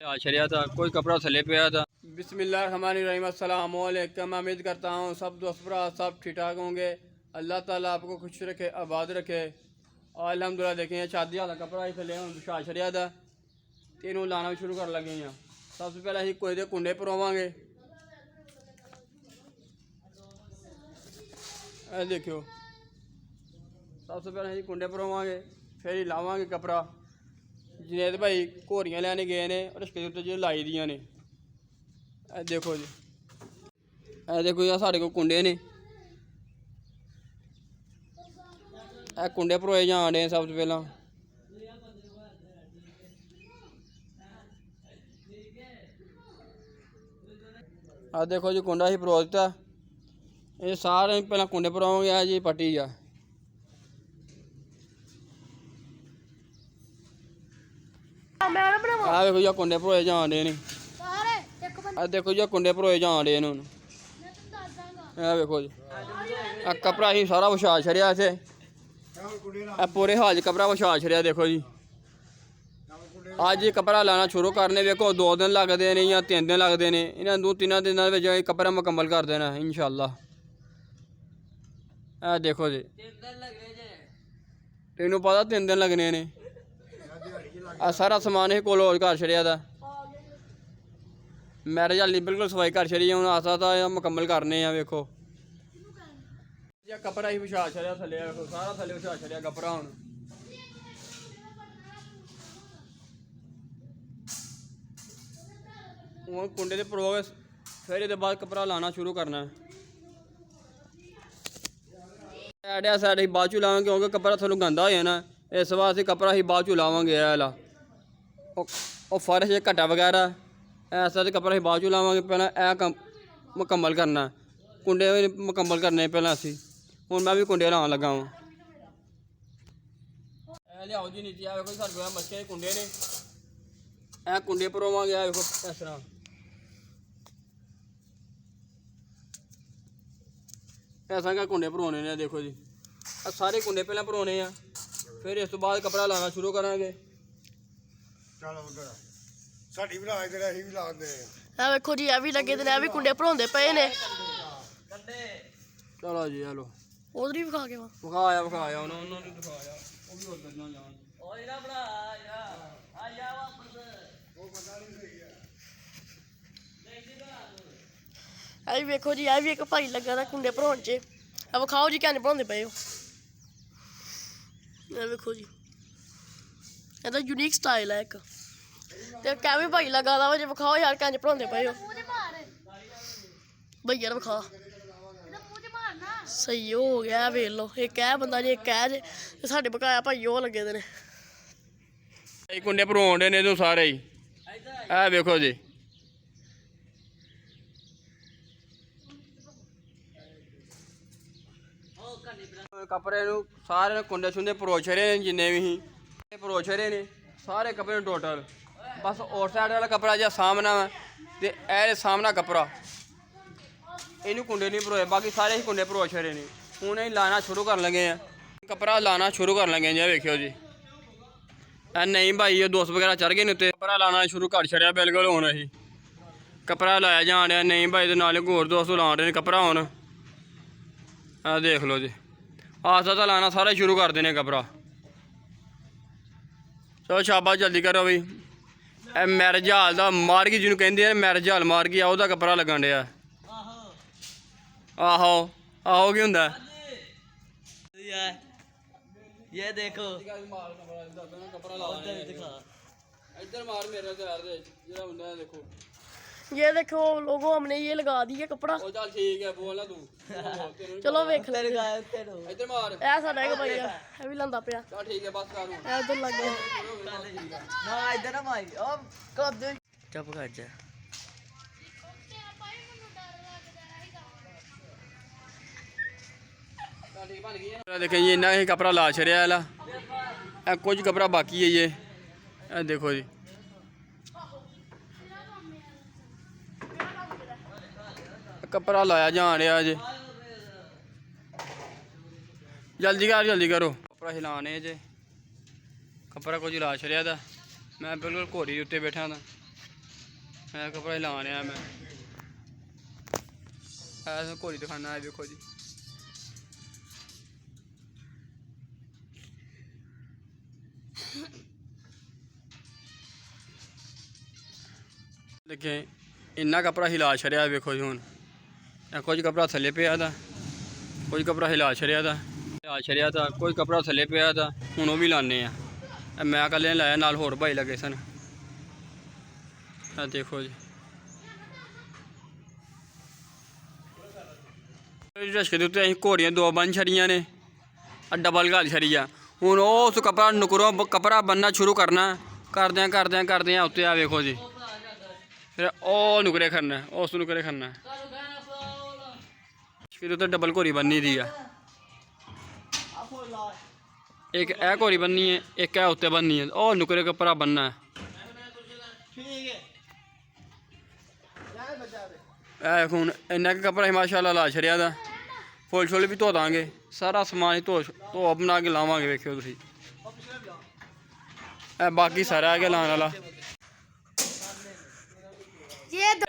शरिया था, कोई कपड़ा थले पे आया था। बिस्मिल्लाहिर्रहमानिर्रहीम, अस्सलाम वालेकुम। उम्मीद करता हूँ सब दोस्त भरा सब ठीक ठाक होंगे। अल्लाह ताला आपको खुश रखे, आबाद रखे। अल्हम्दुलिल्लाह देखें शादी वाला कपड़ा ही थले हम विछा छड़िया था, तीनों लाना शुरू कर लगे हैं। सबसे पहले अं कोई दे कुंडे परवावे। देखियो, सबसे पहले अं कुंडे परवावे, फिर ही लावे कपड़ा। जुनेद भाई घोरियां लैने गए ने और इसके उत्ते जो लाई दियां ने। देखो जी, देखो जी साढ़े को कुंडे ने, कुंडे भरोए जान डे। सब तो पहला देखो जी कुंडा ही भरो दिता। ये सारे पहला कुंडे भरवाओगे जी पट्टी जा। देखो जी कुंडे भरोए जान डे ने। देखो जी कुंडे भरोए जान डे ने। देखो जी कपड़ा ही सारा विछा छड़िया इत्थे, पूरे हाल च कपड़ा विछा छड़िया। देखो जी अज कपड़ा लाना शुरू करने, देखो 2 दिन लगते हैं या 3 दिन लगते हैं। इन्होंने 2-3 दिनों में कपड़ा मुकम्मल कर देना इंशाअल्लाह। देखो जी तेनों पता 3 दिन लगने ने। सारा समान ही कोल कर छड़िया था। मैरिज हाली बिल्कुल सफाई कर छड़ी, हूँ आस्ता आस्ता मुकम्मल करने। वेखो कपड़ा ही विछा छड़िया थले, सारा थले विछा छड़िया कपड़ा। हूँ कुंडे से परोगे, फिर ये बाद कपड़ा लाना शुरू करना है। साइड बाद चू लावे क्योंकि कपड़ा थोड़ा गंदा हो जाना, इस वास्ते कपड़ा ही बाद चू लावे। फर्श घटा वगैरह ऐसा तो कपड़ा ही बाद चू लावे। पहले कम मुकम्मल करना, कुंडे मुकम्मल करने पहले असी। हूँ मैं भी कुंडे लाने लगा वा। लियाओ जी नीचे देखो सारे को मच्छे कुंडे ने, कुंडे भरोवांगे। देखो इस तरह ऐसा क्या कुंडे भरोने ने। देखो जी सारे कुंडे पहले भरोने हैं, फिर इस तो बाद कपड़ा लाना शुरू करांगे। देखो जी भी लगे दे, भी कुंडे भरोंदे पे ने। चलो जी हेलो उधर ही विखा के विखाया विखाया उन्होंने दिखाया, वो भी उधर ना जान। भी वेखो जी भी एक भाई लगा था कुंडे भराउन च। विखाओ जी क्या भरांदे पे हो। वेखो जी ਇਹਦਾ यूनिक स्टाइल है एक। तो क्या भी भाई लगा था जो विखाओ यार क्या भरांदे पे हो। भैया विखा सही हो गया। वेख लो एक है बंदा जी, एक है जे साढ़े बकाया भाई वो लगे दे ने। कुंडे भरोन डे ने सारे ही। वेखो जी कपड़े सारे कुंडे शुंडे भरो छड़े ने, जिन्ने भी ही भरो छड़े ने सारे कपड़े टोटल। बस उस साइड वाला कपड़ा जो सामना है तो यह सामना कपड़ा इनू कुंडे नहीं भरोए, बाकी सारे ही कुंडे भरो छड़े ने। हूँ ही लाना शुरू कर लगे हैं, कपड़ा लाना शुरू कर लगे जी। वेखियो जी नहीं भाई ये दोस्त वगैरह चढ़ गए उत्ते, कपड़ा लाना शुरू कर छड़िया बिल्कुल। हूँ अं कपड़ा लाया जान डा, नहीं भाई तो नाले होर दोस्त ला रहे कपड़ा। हूँ देख लो जी आस्ता आस्ता लाना सारा शुरू कर देने कपड़ा। चलो शाबाश जल्दी करो भाई। मैरिज हाल का मारगी जिन्होंने कहते हैं, मैरिज हाल मारगी आ कपड़ा लगन डा। आहो आहो की होंगे ये देखो इधर मार मेरे देखो। ये देखो लोगों हमने ये लगा दिया कपड़ा। चल ठीक है बोल तू। चलो वेख ले इधर मार साडा एक भैया भी लांदा पिया। चल ठीक है बस कर उधर लग गया ना इधर ना मारी ओ कर दे चुप कर जा। देखें जी इन्ना ही कपड़ा ला छड़िया है, कुछ कपड़ा बाकी है ये देखो जी। कपड़ा लाया जान रहा जे, जल्दी करो कपड़ा हिलाने जे। कपड़ा कुछ ला छड़िया था, मैं बिल्कुल घोड़ी उत्ते बैठा था। कपड़ा हिला रहा मैं ऐसा घोड़ी दिखाना है देखो जी देखें इन्ना कपड़ा हिला छड़िया वेखो जी हूँ कुछ कपड़ा थले पे था कुछ कपड़ा हिला छड़िया था कोई कपड़ा थले पे था हूँ वह भी लाने मैं कल लाया नाल होर भाई लगे सन देखो जी रशके के उत्ते घोड़ियां दो बन छड़ियां ने डबल गल छड़ी आ हूँ उस कपड़ा नुकरों कपड़ा बनना शुरू करना करद्या उत्ते आ वेखो जी फिर ओ नुकरे खरना उस नुकरे खरना फिर उत्ते डबल घोड़ी बननी दी एक ए घोड़ी बननी है एक ए उत्ते बननी है ओ नुकरे कपड़ा बनना है हूँ इन्ना कपड़ा ही माशाल्लाह ला छड़िया था फुल शुल भी धो देंगे सारा समान ही धो बना के लावे वेखियो तुसीं बाकी सारा है लाने वाला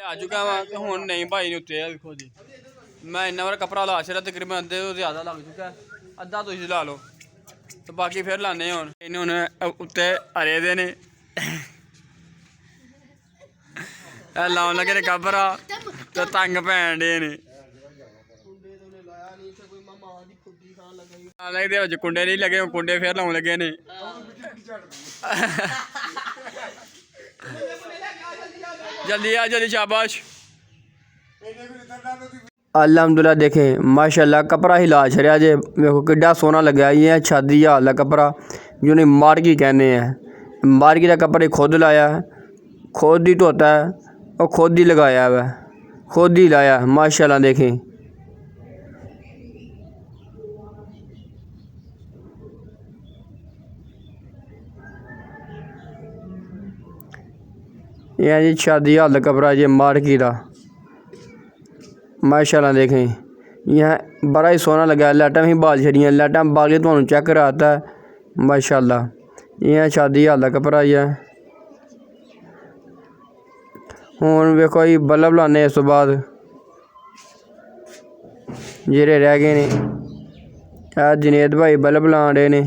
आ चुका वा हूँ नहीं भाई ने उत्ते देखो जी मैं इन्ना बार कपड़ा ला छड़ा तकरीबन अद्धे तो ज़्यादा लग चुका है अद्धा तुसीं ला लो तो बाकी फिर लाने हूँ इन्हें उत्ते हरे दे ने लाउन लगे ने कपड़ा तो तंग पैन डे ने कुंडे नहीं लगे कुंडे फिर लाउन लगे ने जल्दी आ जल्दी शाबाश अल्हम्दुलिल्लाह देखें माशाल्लाह कपड़ा हिला छड़िया जे देखो किड्डा सोहना लग्या ये शादी हाल का कपड़ा जिन्हें मार्गी कहने हैं मार्गी का कपड़ा खुद लाया खुद ही धोता है और खुद ही लगाया है खुद ही लाया माशाल्लाह देखें यह जी शादी हाल कपड़ा जी मार्गी का माशाल्लाह देखें यह बड़ा ही सोहना लगा लाइटा भी बाल छड़ियाँ लाइटा बाल तो चेक कराता है माशाल्लाह यह शादी हाल कपड़ा ही है हूँ वेखो जी बल्ब लाने इस तो बाद जेरे रह गए ने जनेद भाई बल्ब ला रहे ने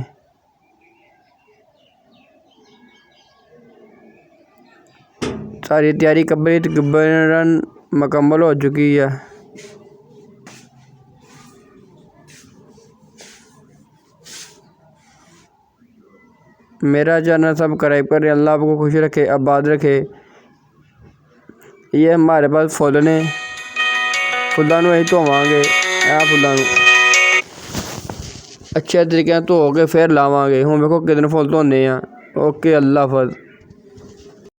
सारी तैयारी कपड़े तकरीबन मुकम्मल हो चुकी है मेरा चैनल सब्सक्राइब करें अल्लाह आपको खुश रखे आबाद रखे ये हमारे पास फुल ने फुलों अं धोवांगे फुलों अच्छे तरीके धो के फिर लावांगे हूँ देखो कितने फुल धोने ओके अल्लाह हाफ़िज़।